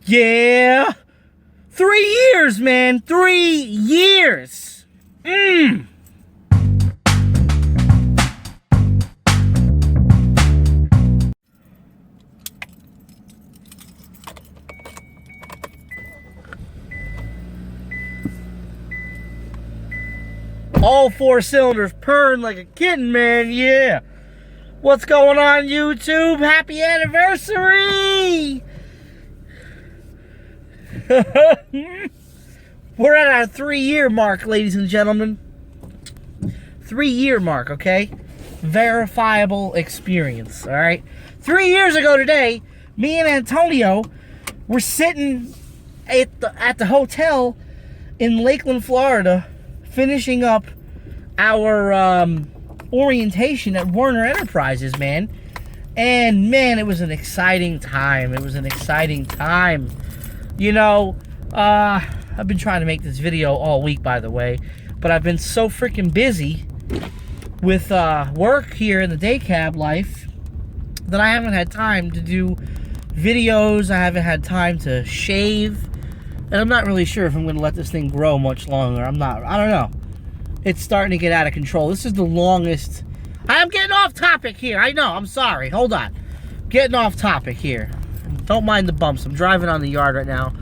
Yeah. 3 years, man. 3 years. All 4 cylinders purring like a kitten, man. Yeah. What's going on, YouTube? Happy anniversary! We're at our 3-year mark, ladies and gentlemen. 3-year mark, okay? Verifiable experience, all right? 3 years ago today, me and Antonio were sitting at the hotel in Lakeland, Florida, finishing up our orientation at Warner Enterprises, man. And man, it was an exciting time. It was an exciting time. You know, I've been trying to make this video all week, by the way, but I've been so freaking busy with work here in the day cab life that I haven't had time to do videos. I haven't had time to shave, and I'm not really sure if I'm going to let this thing grow much longer. I don't know. It's starting to get out of control. This is the longest. I am getting off topic here. I know. I'm sorry. Hold on. Getting off topic here. Don't mind the bumps. I'm driving on the yard right now.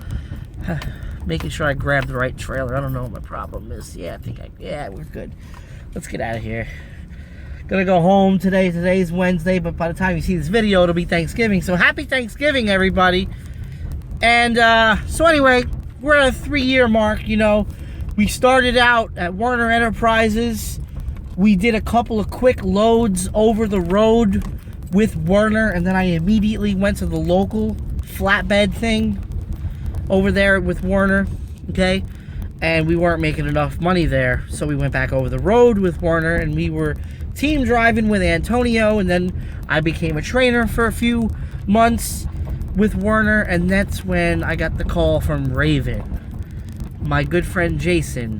Making sure I grab the right trailer. I don't know what my problem is. Yeah, we're good. Let's get out of here. Gonna go home today. Today's Wednesday, but by the time you see this video, it'll be Thanksgiving. So happy Thanksgiving, everybody. And so anyway, we're at a 3-year mark, you know. We started out at Warner Enterprises. We did a couple of quick loads over the road with Warner, and then I immediately went to the local flatbed thing over there with Warner, okay? And we weren't making enough money there, so we went back over the road with Warner, and we were team driving with Antonio, and then I became a trainer for a few months with Warner, and that's when I got the call from Raven. My good friend Jason,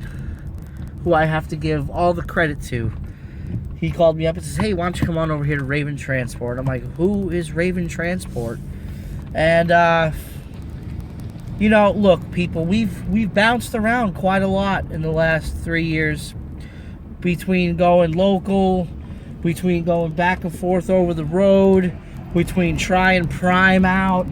who I have to give all the credit to. He called me up and says, hey, why don't you come on over here to Raven Transport? I'm like, who is Raven Transport? And you know, look, people, we've bounced around quite a lot in the last 3 years, between going local, between going back and forth over the road, between trying prime out,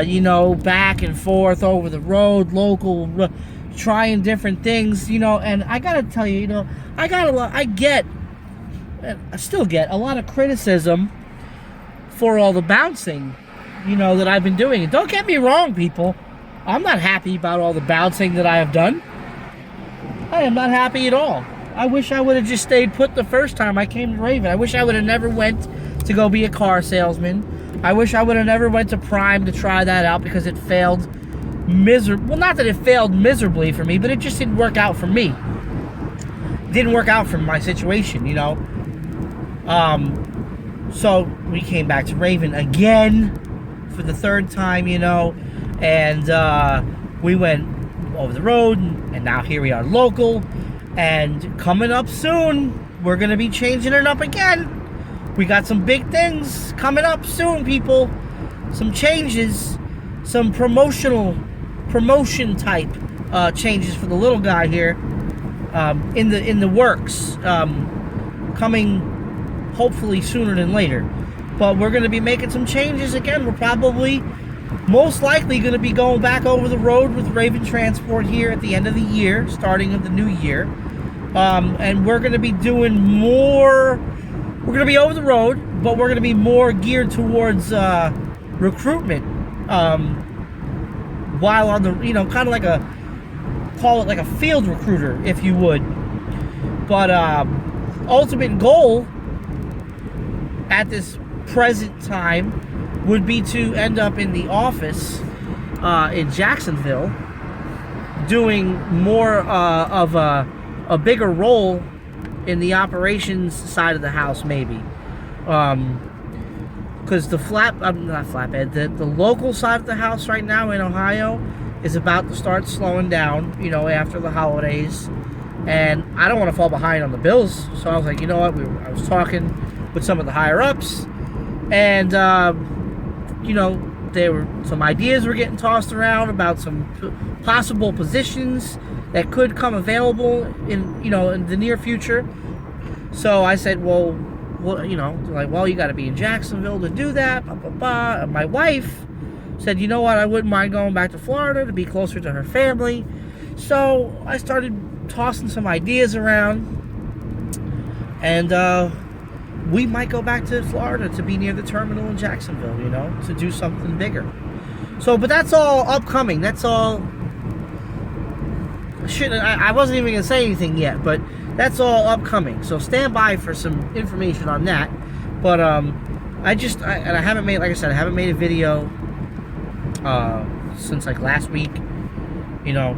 you know, back and forth over the road, local, trying different things, you know. And I gotta tell you, you know, I still get a lot of criticism for all the bouncing, you know, that I've been doing. And don't get me wrong, people, I'm not happy about all the bouncing that I have done. I am not happy at all. I wish I would have just stayed put the first time I came to Raven. I wish I would have never went to go be a car salesman. I wish I would have never went to Prime to try that out, because it failed miserably. Well, not that it failed miserably for me, but it just didn't work out for me. It didn't work out for my situation, you know. So we came back to Raven again for the 3rd time, you know, and we went over the road, and now here we are local, and coming up soon, we're going to be changing it up again. We got some big things coming up soon, people. Some changes, some promotion type changes for the little guy here in the works, coming hopefully sooner than later. But we're going to be making some changes again. We're probably, most likely, going to be going back over the road with Raven Transport here at the end of the year, starting of the new year. And we're going to be doing more. We're going to be over the road, but we're going to be more geared towards recruitment. While on the, you know, kind of like call it like a field recruiter, if you would. But ultimate goal at this present time would be to end up in the office in Jacksonville, doing more of a bigger role in the operations side of the house, maybe. Because the the local side of the house right now in Ohio is about to start slowing down, you know, after the holidays. And I don't want to fall behind on the bills. So I was like, you know what, I was talking with some of the higher ups, and you know, there were some ideas were getting tossed around about some possible positions that could come available in, you know, in the near future. So I said, well, you know, like, well, you got to be in Jacksonville to do that. Blah, blah, blah. And my wife said, you know what, I wouldn't mind going back to Florida to be closer to her family. So I started tossing some ideas around, and we might go back to Florida to be near the terminal in Jacksonville, you know, to do something bigger. So, but that's all upcoming. That's all. I wasn't even gonna say anything yet, but that's all upcoming. So stand by for some information on that. But I haven't made, like I said, I haven't made a video since like last week. You know,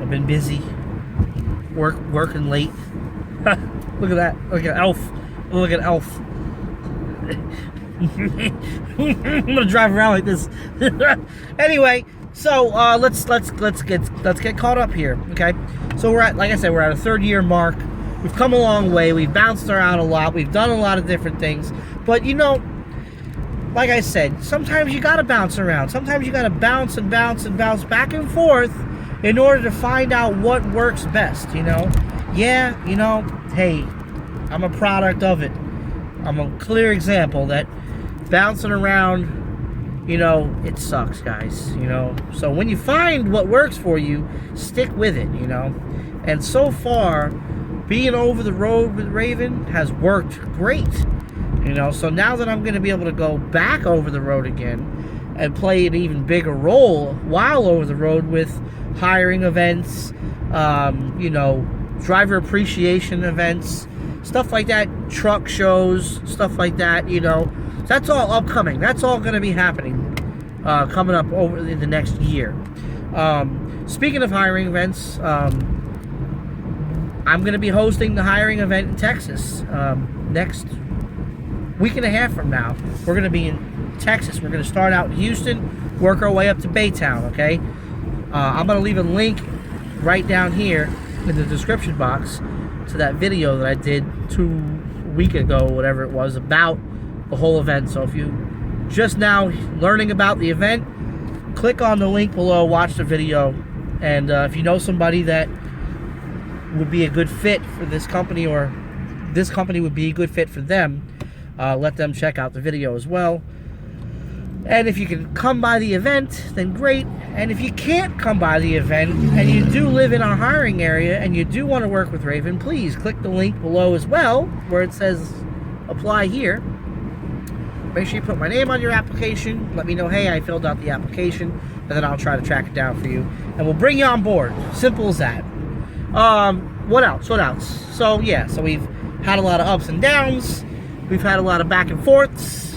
I've been busy, working late. Look at that! Look at Elf! Look at Elf! I'm gonna drive around like this. Anyway, so let's get caught up here, okay? So we're at, like I said, we're at a 3rd year mark. We've come a long way. We've bounced around a lot. We've done a lot of different things. But you know, like I said, sometimes you gotta bounce around. Sometimes you gotta bounce and bounce and bounce back and forth in order to find out what works best, you know? Yeah, you know, hey, I'm a product of it. I'm a clear example that bouncing around, you know, it sucks, guys, you know? So when you find what works for you, stick with it, you know? And so far, being over the road with Raven has worked great, you know? So now that I'm going to be able to go back over the road again and play an even bigger role while over the road with hiring events, you know, driver appreciation events, stuff like that, truck shows, stuff like that, you know. That's all upcoming. That's all going to be happening coming up over in the next year. Speaking of hiring events, I'm going to be hosting the hiring event in Texas next week and a half from now. We're going to be in Texas. We're going to start out in Houston, work our way up to Baytown, okay? I'm going to leave a link right down here in the description box to that video that I did 2 weeks ago, whatever it was, about the whole event. So if you just now learning about the event, click on the link below, watch the video, and if you know somebody that would be a good fit for this company, or this company would be a good fit for them, let them check out the video as well. And if you can come by the event, then great. And if you can't come by the event and you do live in our hiring area and you do want to work with Raven, please click the link below as well where it says apply here. Make sure you put my name on your application. Let me know, hey, I filled out the application, and then I'll try to track it down for you. And we'll bring you on board. Simple as that. What else? So yeah, so we've had a lot of ups and downs. We've had a lot of back and forths.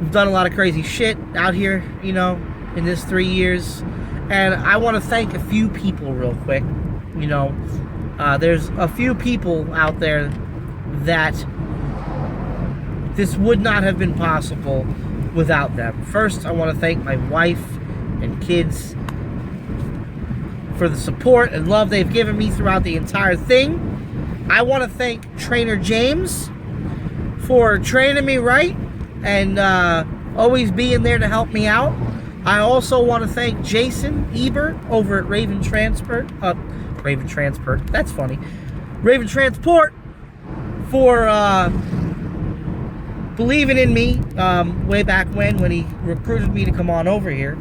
We've done a lot of crazy shit out here, you know, in this 3 years. And I want to thank a few people real quick. You know, there's a few people out there that this would not have been possible without them. First, I want to thank my wife and kids for the support and love they've given me throughout the entire thing. I want to thank Trainer James for training me right and always being there to help me out. I also want to thank Jason Ebert over at Raven Transport. That's funny. Raven Transport for believing in me way back when he recruited me to come on over here.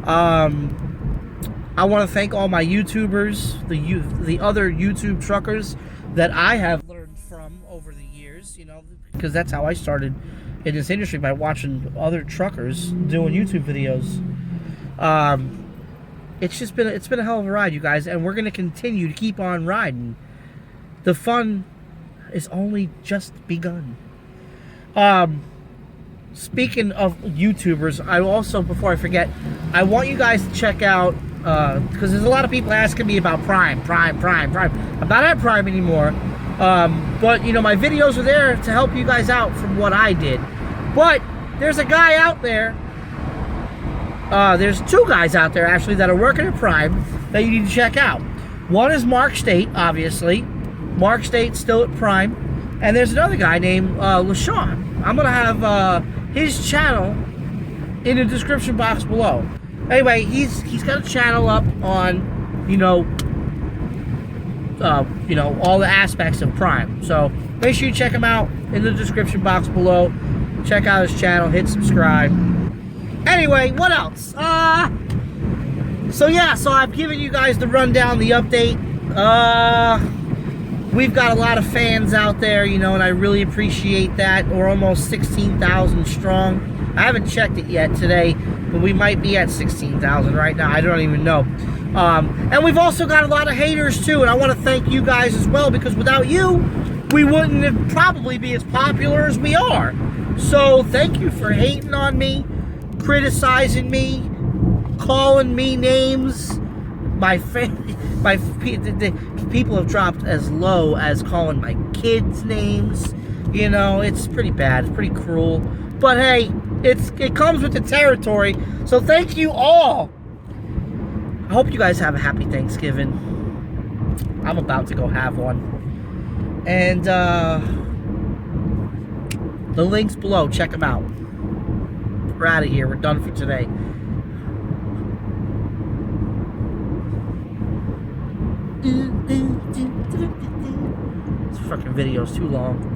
I want to thank all my YouTubers, the other YouTube truckers that I have learned from over the years, you know, because that's how I started in this industry, by watching other truckers doing YouTube videos. It's been a hell of a ride, you guys, and we're going to continue to keep on riding. The fun is only just begun. Speaking of YouTubers, I also, before I forget, I want you guys to check out, because there's a lot of people asking me about Prime. I'm not at Prime anymore. But, you know, my videos are there to help you guys out from what I did. But there's a guy out there, there's 2 guys out there, actually, that are working at Prime that you need to check out. One is Mark State, obviously. Mark State's still at Prime. And there's another guy named LaShawn. I'm going to have his channel in the description box below. Anyway, he's got a channel up on, you know, all the aspects of Prime. So make sure you check him out in the description box below. Check out his channel, hit subscribe. Anyway, what else? So I've given you guys the rundown, the update. We've got a lot of fans out there, you know, and I really appreciate that. We're almost 16,000 strong. I haven't checked it yet today, but we might be at 16,000 right now. I don't even know. And we've also got a lot of haters too, and I want to thank you guys as well, because without you, we wouldn't probably be as popular as we are. So thank you for hating on me, criticizing me, calling me names. The people have dropped as low as calling my kids names. You know, it's pretty bad. It's pretty cruel. But hey, it comes with the territory. So thank you all. I hope you guys have a happy Thanksgiving. I'm about to go have one. And the link's below. Check them out. We're out of here. We're done for today. This fucking video's too long.